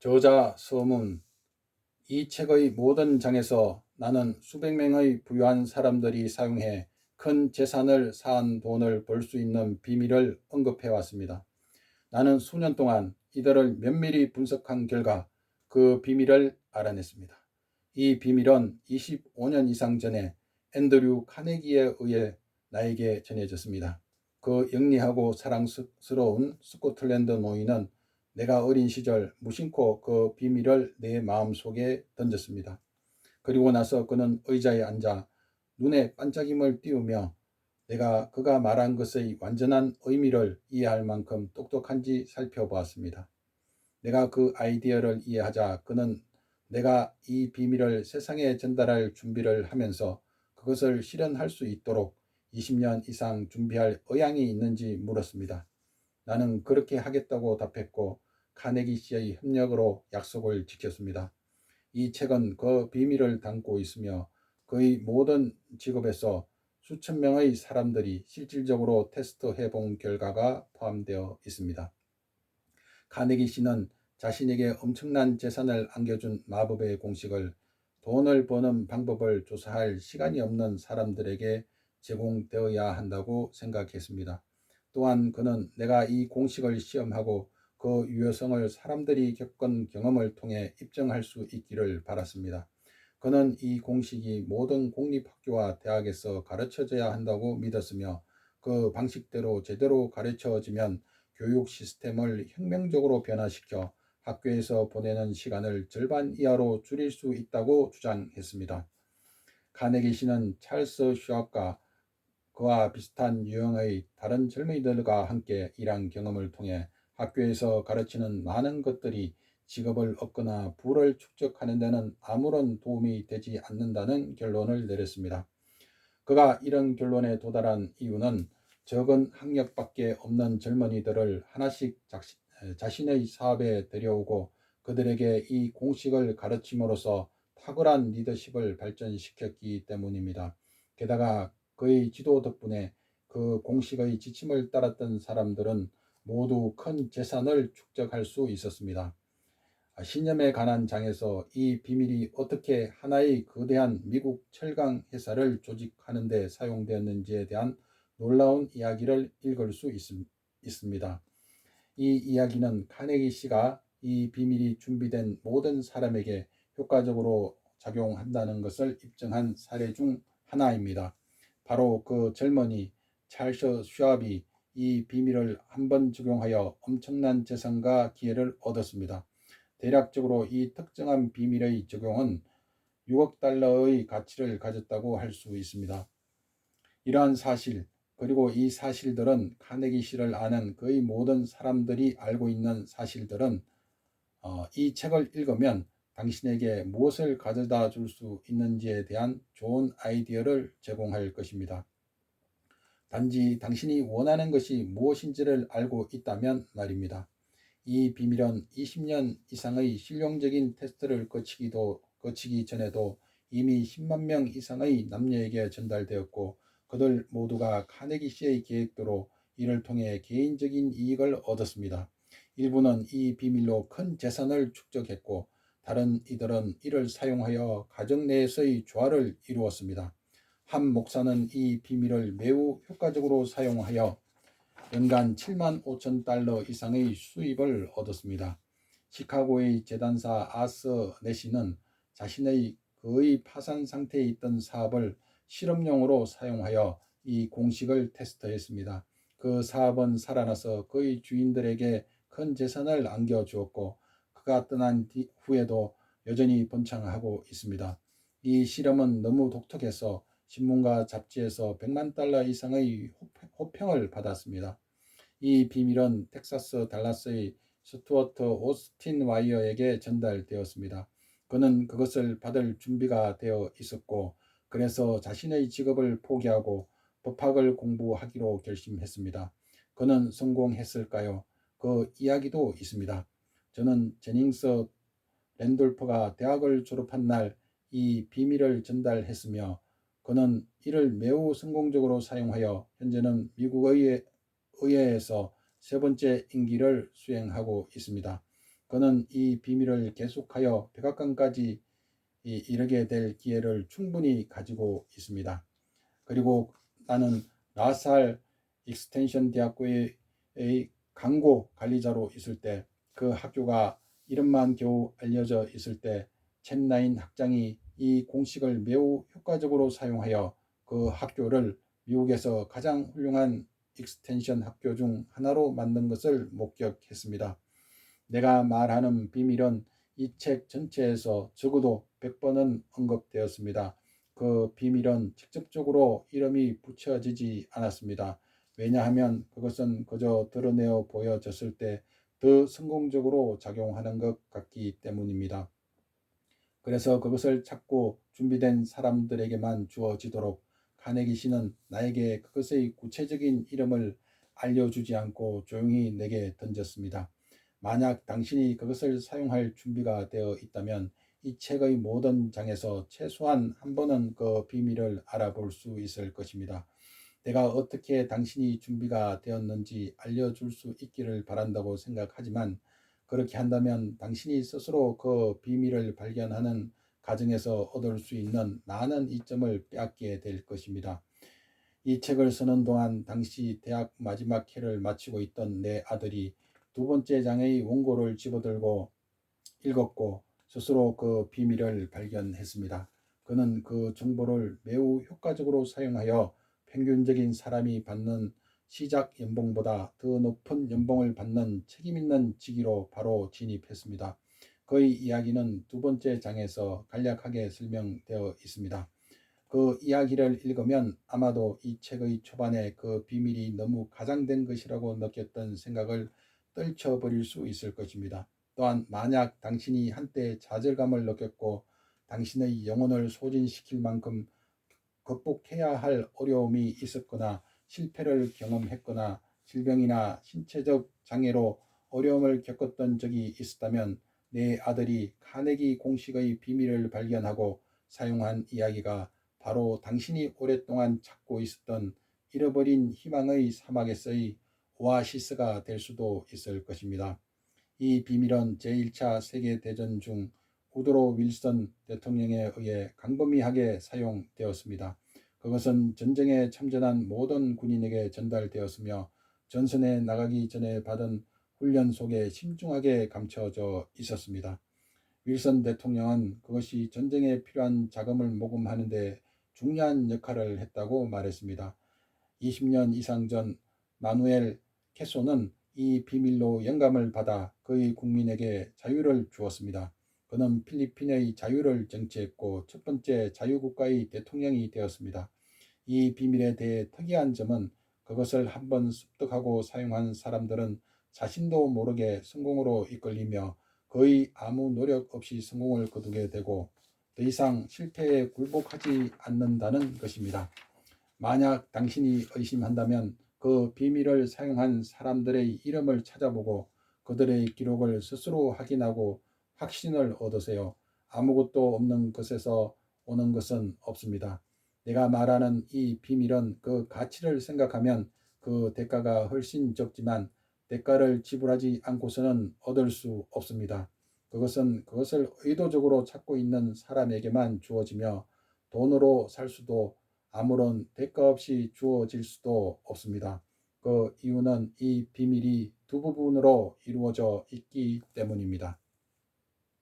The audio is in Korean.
저자 서문. 이 책의 모든 장에서 나는 수백 명의 부유한 사람들이 사용해 큰 재산을 쌓은 돈을 벌 수 있는 비밀을 언급해 왔습니다. 나는 수년 동안 이들을 면밀히 분석한 결과 그 비밀을 알아냈습니다. 이 비밀은 25년 이상 전에 앤드류 카네기에 의해 나에게 전해졌습니다. 그 영리하고 사랑스러운 스코틀랜드 노인은 내가 어린 시절 무심코 그 비밀을 내 마음속에 던졌습니다. 그리고 나서 그는 의자에 앉아 눈에 반짝임을 띄우며 내가 그가 말한 것의 완전한 의미를 이해할 만큼 똑똑한지 살펴보았습니다. 내가 그 아이디어를 이해하자 그는 내가 이 비밀을 세상에 전달할 준비를 하면서 그것을 실현할 수 있도록 20년 이상 준비할 의향이 있는지 물었습니다. 나는 그렇게 하겠다고 답했고 카네기 씨의 협력으로 약속을 지켰습니다. 이 책은 그 비밀을 담고 있으며 그의 모든 직업에서 수천 명의 사람들이 실질적으로 테스트해 본 결과가 포함되어 있습니다. 카네기 씨는 자신에게 엄청난 재산을 안겨준 마법의 공식을 돈을 버는 방법을 조사할 시간이 없는 사람들에게 제공되어야 한다고 생각했습니다. 또한 그는 내가 이 공식을 시험하고 그 유효성을 사람들이 겪은 경험을 통해 입증할 수 있기를 바랐습니다. 그는 이 공식이 모든 공립학교와 대학에서 가르쳐져야 한다고 믿었으며 그 방식대로 제대로 가르쳐지면 교육 시스템을 혁명적으로 변화시켜 학교에서 보내는 시간을 절반 이하로 줄일 수 있다고 주장했습니다. 카네기 씨는 찰스 슈왑과 그와 비슷한 유형의 다른 젊은이들과 함께 일한 경험을 통해 학교에서 가르치는 많은 것들이 직업을 얻거나 부를 축적하는 데는 아무런 도움이 되지 않는다는 결론을 내렸습니다. 그가 이런 결론에 도달한 이유는 적은 학력밖에 없는 젊은이들을 하나씩 자신의 사업에 데려오고 그들에게 이 공식을 가르침으로써 탁월한 리더십을 발전시켰기 때문입니다. 게다가 그의 지도 덕분에 그 공식의 지침을 따랐던 사람들은 모두 큰 재산을 축적할 수 있었습니다. 신념에 관한 장에서 이 비밀이 어떻게 하나의 거대한 미국 철강 회사를 조직하는 데 사용되었는지에 대한 놀라운 이야기를 읽을 수 있습니다. 이 이야기는 카네기 씨가 이 비밀이 준비된 모든 사람에게 효과적으로 작용한다는 것을 입증한 사례 중 하나입니다. 바로 그 젊은이 찰스 슈왑이 이 비밀을 한번 적용하여 엄청난 재산과 기회를 얻었습니다. 대략적으로 이 특정한 비밀의 적용은 6억 달러의 가치를 가졌다고 할 수 있습니다. 이러한 사실, 그리고 이 사실들은 카네기 씨를 아는 거의 모든 사람들이 알고 있는 사실들은 이 책을 읽으면 당신에게 무엇을 가져다 줄 수 있는지에 대한 좋은 아이디어를 제공할 것입니다. 단지 당신이 원하는 것이 무엇인지를 알고 있다면 말입니다. 이 비밀은 20년 이상의 실용적인 테스트를 거치기 전에도 이미 10만 명 이상의 남녀에게 전달되었고 그들 모두가 카네기 씨의 계획대로 이를 통해 개인적인 이익을 얻었습니다. 일부는 이 비밀로 큰 재산을 축적했고 다른 이들은 이를 사용하여 가정 내에서의 조화를 이루었습니다. 한 목사는 이 비밀을 매우 효과적으로 사용하여 연간 7만 5천 달러 이상의 수입을 얻었습니다. 시카고의 재단사 아서 내시는 자신의 거의 파산 상태에 있던 사업을 실험용으로 사용하여 이 공식을 테스트했습니다. 그 사업은 살아나서 그의 주인들에게 큰 재산을 안겨주었고 그가 떠난 후에도 여전히 번창하고 있습니다. 이 실험은 너무 독특해서 신문과 잡지에서 100만 달러 이상의 호평을 받았습니다. 이 비밀은 텍사스 달라스의 스튜어트 오스틴 와이어에게 전달되었습니다. 그는 그것을 받을 준비가 되어 있었고 그래서 자신의 직업을 포기하고 법학을 공부하기로 결심했습니다. 그는 성공했을까요? 그 이야기도 있습니다. 저는 제닝스 랜돌프가 대학을 졸업한 날 이 비밀을 전달했으며 그는 이를 매우 성공적으로 사용하여 현재는 미국 의회에서 세 번째 임기를 수행하고 있습니다. 그는 이 비밀을 계속하여 백악관까지 이르게 될 기회를 충분히 가지고 있습니다. 그리고 나는 라살 익스텐션 대학교의 강고 관리자로 있을 때, 그 학교가 이름만 겨우 알려져 있을 때 챗나인 학장이 이 공식을 매우 효과적으로 사용하여 그 학교를 미국에서 가장 훌륭한 익스텐션 학교 중 하나로 만든 것을 목격했습니다. 내가 말하는 비밀은 이 책 전체에서 적어도 100번은 언급되었습니다. 그 비밀은 직접적으로 이름이 붙여지지 않았습니다. 왜냐하면 그것은 그저 드러내어 보여졌을 때 더 성공적으로 작용하는 것 같기 때문입니다. 그래서 그것을 찾고 준비된 사람들에게만 주어지도록 카네기 씨는 나에게 그것의 구체적인 이름을 알려주지 않고 조용히 내게 던졌습니다. 만약 당신이 그것을 사용할 준비가 되어 있다면 이 책의 모든 장에서 최소한 한 번은 그 비밀을 알아볼 수 있을 것입니다. 내가 어떻게 당신이 준비가 되었는지 알려줄 수 있기를 바란다고 생각하지만, 그렇게 한다면 당신이 스스로 그 비밀을 발견하는 과정에서 얻을 수 있는 많은 이점을 빼앗게 될 것입니다. 이 책을 쓰는 동안 당시 대학 마지막 해를 마치고 있던 내 아들이 두 번째 장의 원고를 집어들고 읽었고 스스로 그 비밀을 발견했습니다. 그는 그 정보를 매우 효과적으로 사용하여 평균적인 사람이 받는 시작 연봉보다 더 높은 연봉을 받는 책임있는 직위로 바로 진입했습니다. 그의 이야기는 두 번째 장에서 간략하게 설명되어 있습니다. 그 이야기를 읽으면 아마도 이 책의 초반에 그 비밀이 너무 가장된 것이라고 느꼈던 생각을 떨쳐버릴 수 있을 것입니다. 또한 만약 당신이 한때 좌절감을 느꼈고 당신의 영혼을 소진시킬 만큼 극복해야 할 어려움이 있었거나 실패를 경험했거나 질병이나 신체적 장애로 어려움을 겪었던 적이 있었다면 내 아들이 카네기 공식의 비밀을 발견하고 사용한 이야기가 바로 당신이 오랫동안 찾고 있었던 잃어버린 희망의 사막에서의 오아시스가 될 수도 있을 것입니다. 이 비밀은 제1차 세계대전 중 우드로 윌슨 대통령에 의해 광범위하게 사용되었습니다. 그것은 전쟁에 참전한 모든 군인에게 전달되었으며 전선에 나가기 전에 받은 훈련 속에 신중하게 감춰져 있었습니다. 윌슨 대통령은 그것이 전쟁에 필요한 자금을 모금하는 데 중요한 역할을 했다고 말했습니다. 20년 이상 전 마누엘 캐소는 이 비밀로 영감을 받아 그의 국민에게 자유를 주었습니다. 그는 필리핀의 자유를 쟁취했고 첫 번째 자유국가의 대통령이 되었습니다. 이 비밀에 대해 특이한 점은 그것을 한번 습득하고 사용한 사람들은 자신도 모르게 성공으로 이끌리며 거의 아무 노력 없이 성공을 거두게 되고 더 이상 실패에 굴복하지 않는다는 것입니다. 만약 당신이 의심한다면 그 비밀을 사용한 사람들의 이름을 찾아보고 그들의 기록을 스스로 확인하고 확신을 얻으세요. 아무것도 없는 것에서 오는 것은 없습니다. 내가 말하는 이 비밀은 그 가치를 생각하면 그 대가가 훨씬 적지만 대가를 지불하지 않고서는 얻을 수 없습니다. 그것은 그것을 의도적으로 찾고 있는 사람에게만 주어지며 돈으로 살 수도 아무런 대가 없이 주어질 수도 없습니다. 그 이유는 이 비밀이 두 부분으로 이루어져 있기 때문입니다.